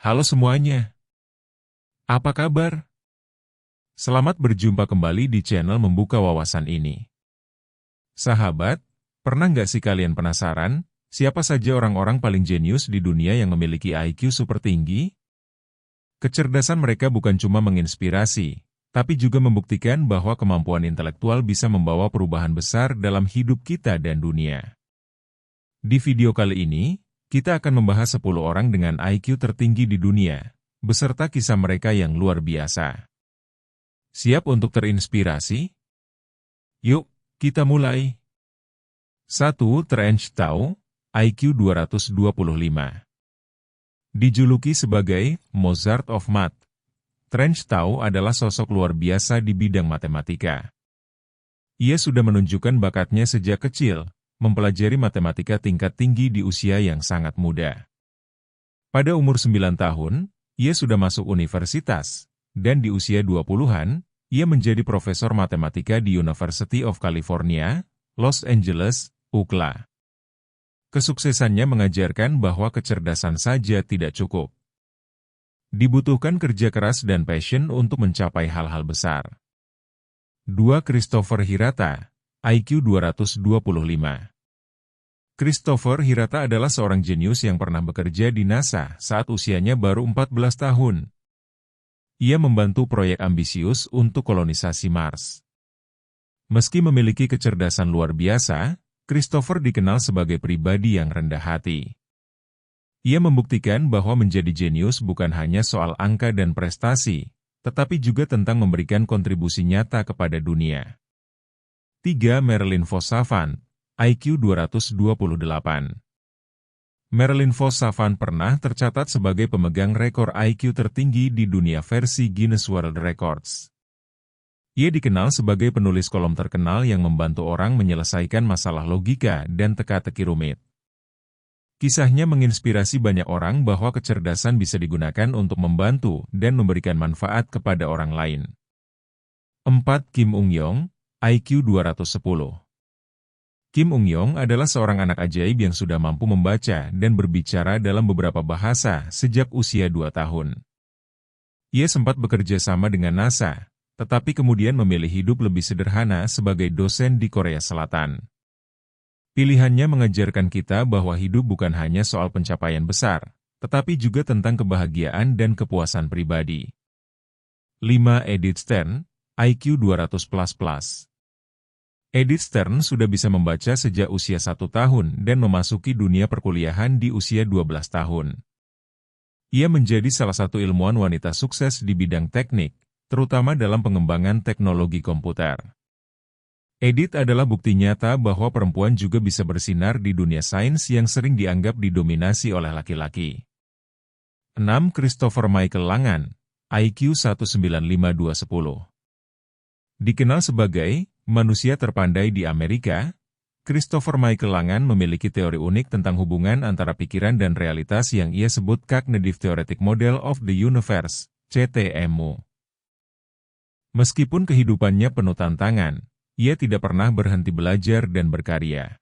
Halo semuanya, apa kabar? Selamat berjumpa kembali di channel Membuka Wawasan ini. Sahabat, pernah nggak sih kalian penasaran, siapa saja orang-orang paling jenius di dunia yang memiliki IQ super tinggi? Kecerdasan mereka bukan cuma menginspirasi, tapi juga membuktikan bahwa kemampuan intelektual bisa membawa perubahan besar dalam hidup kita dan dunia. Di video kali ini, kita akan membahas 10 orang dengan IQ tertinggi di dunia, beserta kisah mereka yang luar biasa. Siap untuk terinspirasi? Yuk, kita mulai. 1. Terence Tao, IQ 225. Dijuluki sebagai Mozart of Math, Terence Tao adalah sosok luar biasa di bidang matematika. Ia sudah menunjukkan bakatnya sejak kecil, mempelajari matematika tingkat tinggi di usia yang sangat muda. Pada umur 9 tahun, ia sudah masuk universitas, dan di usia 20-an, ia menjadi profesor matematika di University of California, Los Angeles, UCLA. Kesuksesannya mengajarkan bahwa kecerdasan saja tidak cukup. Dibutuhkan kerja keras dan passion untuk mencapai hal-hal besar. 2. Christopher Hirata, IQ 225. Christopher Hirata adalah seorang jenius yang pernah bekerja di NASA saat usianya baru 14 tahun. Ia membantu proyek ambisius untuk kolonisasi Mars. Meski memiliki kecerdasan luar biasa, Christopher dikenal sebagai pribadi yang rendah hati. Ia membuktikan bahwa menjadi jenius bukan hanya soal angka dan prestasi, tetapi juga tentang memberikan kontribusi nyata kepada dunia. 3. Marilyn Vos Savant, IQ 228. Marilyn Vos Savant pernah tercatat sebagai pemegang rekor IQ tertinggi di dunia versi Guinness World Records. Ia dikenal sebagai penulis kolom terkenal yang membantu orang menyelesaikan masalah logika dan teka-teki rumit. Kisahnya menginspirasi banyak orang bahwa kecerdasan bisa digunakan untuk membantu dan memberikan manfaat kepada orang lain. 4. Kim Ung-yong, IQ 210. Kim Ung-yong adalah seorang anak ajaib yang sudah mampu membaca dan berbicara dalam beberapa bahasa sejak usia 2 tahun. Ia sempat bekerja sama dengan NASA, tetapi kemudian memilih hidup lebih sederhana sebagai dosen di Korea Selatan. Pilihannya mengajarkan kita bahwa hidup bukan hanya soal pencapaian besar, tetapi juga tentang kebahagiaan dan kepuasan pribadi. 5. Edith Stern, IQ 200++. Edith Stern sudah bisa membaca sejak usia 1 tahun dan memasuki dunia perkuliahan di usia 12 tahun. Ia menjadi salah satu ilmuwan wanita sukses di bidang teknik, terutama dalam pengembangan teknologi komputer. Edith adalah bukti nyata bahwa perempuan juga bisa bersinar di dunia sains yang sering dianggap didominasi oleh laki-laki. 6. Christopher Michael Langan, IQ 195-210. Dikenal sebagai manusia terpandai di Amerika, Christopher Michael Langan memiliki teori unik tentang hubungan antara pikiran dan realitas yang ia sebut Cognitive Theoretic Model of the Universe, CTMU. Meskipun kehidupannya penuh tantangan, ia tidak pernah berhenti belajar dan berkarya.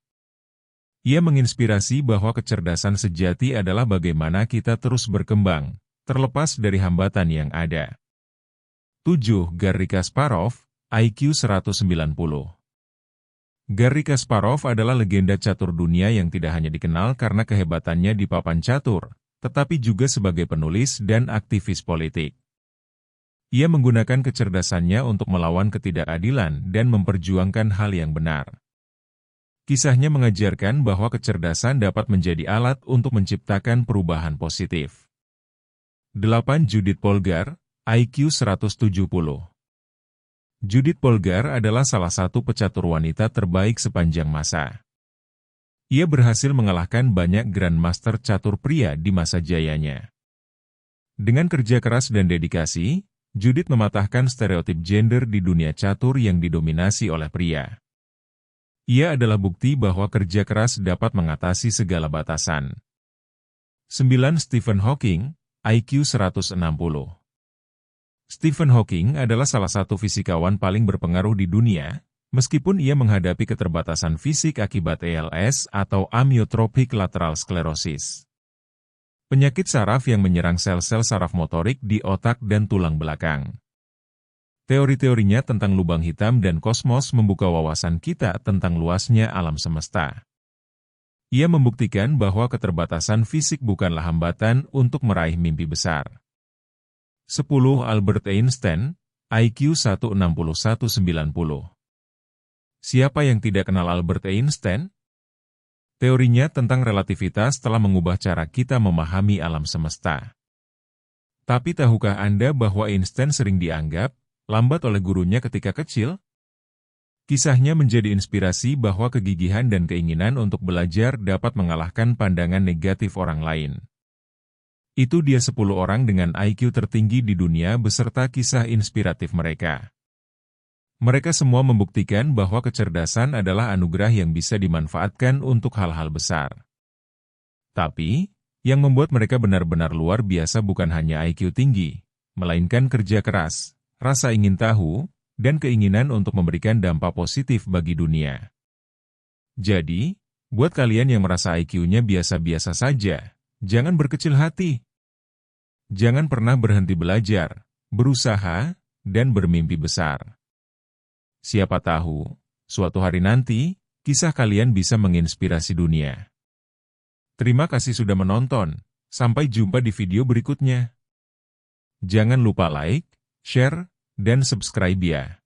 Ia menginspirasi bahwa kecerdasan sejati adalah bagaimana kita terus berkembang, terlepas dari hambatan yang ada. 7. Garry Kasparov, IQ 190. Garry Kasparov adalah legenda catur dunia yang tidak hanya dikenal karena kehebatannya di papan catur, tetapi juga sebagai penulis dan aktivis politik. Ia menggunakan kecerdasannya untuk melawan ketidakadilan dan memperjuangkan hal yang benar. Kisahnya mengajarkan bahwa kecerdasan dapat menjadi alat untuk menciptakan perubahan positif. 8. Judith Polgar, IQ 170. Judith Polgar adalah salah satu pecatur wanita terbaik sepanjang masa. Ia berhasil mengalahkan banyak grandmaster catur pria di masa jayanya. Dengan kerja keras dan dedikasi, Judith mematahkan stereotip gender di dunia catur yang didominasi oleh pria. Ia adalah bukti bahwa kerja keras dapat mengatasi segala batasan. 9. Stephen Hawking, IQ 160. Stephen Hawking adalah salah satu fisikawan paling berpengaruh di dunia, meskipun ia menghadapi keterbatasan fisik akibat ALS atau amyotrophic lateral sclerosis. Penyakit saraf yang menyerang sel-sel saraf motorik di otak dan tulang belakang. Teori-teorinya tentang lubang hitam dan kosmos membuka wawasan kita tentang luasnya alam semesta. Ia membuktikan bahwa keterbatasan fisik bukanlah hambatan untuk meraih mimpi besar. 10. Albert Einstein, IQ 161-90. Siapa yang tidak kenal Albert Einstein? Teorinya tentang relativitas telah mengubah cara kita memahami alam semesta. Tapi tahukah Anda bahwa Einstein sering dianggap lambat oleh gurunya ketika kecil? Kisahnya menjadi inspirasi bahwa kegigihan dan keinginan untuk belajar dapat mengalahkan pandangan negatif orang lain. Itu dia 10 orang dengan IQ tertinggi di dunia beserta kisah inspiratif mereka. Mereka semua membuktikan bahwa kecerdasan adalah anugerah yang bisa dimanfaatkan untuk hal-hal besar. Tapi, yang membuat mereka benar-benar luar biasa bukan hanya IQ tinggi, melainkan kerja keras, rasa ingin tahu, dan keinginan untuk memberikan dampak positif bagi dunia. Jadi, buat kalian yang merasa IQ-nya biasa-biasa saja, jangan berkecil hati. Jangan pernah berhenti belajar, berusaha, dan bermimpi besar. Siapa tahu, suatu hari nanti, kisah kalian bisa menginspirasi dunia. Terima kasih sudah menonton, sampai jumpa di video berikutnya. Jangan lupa like, share, dan subscribe ya.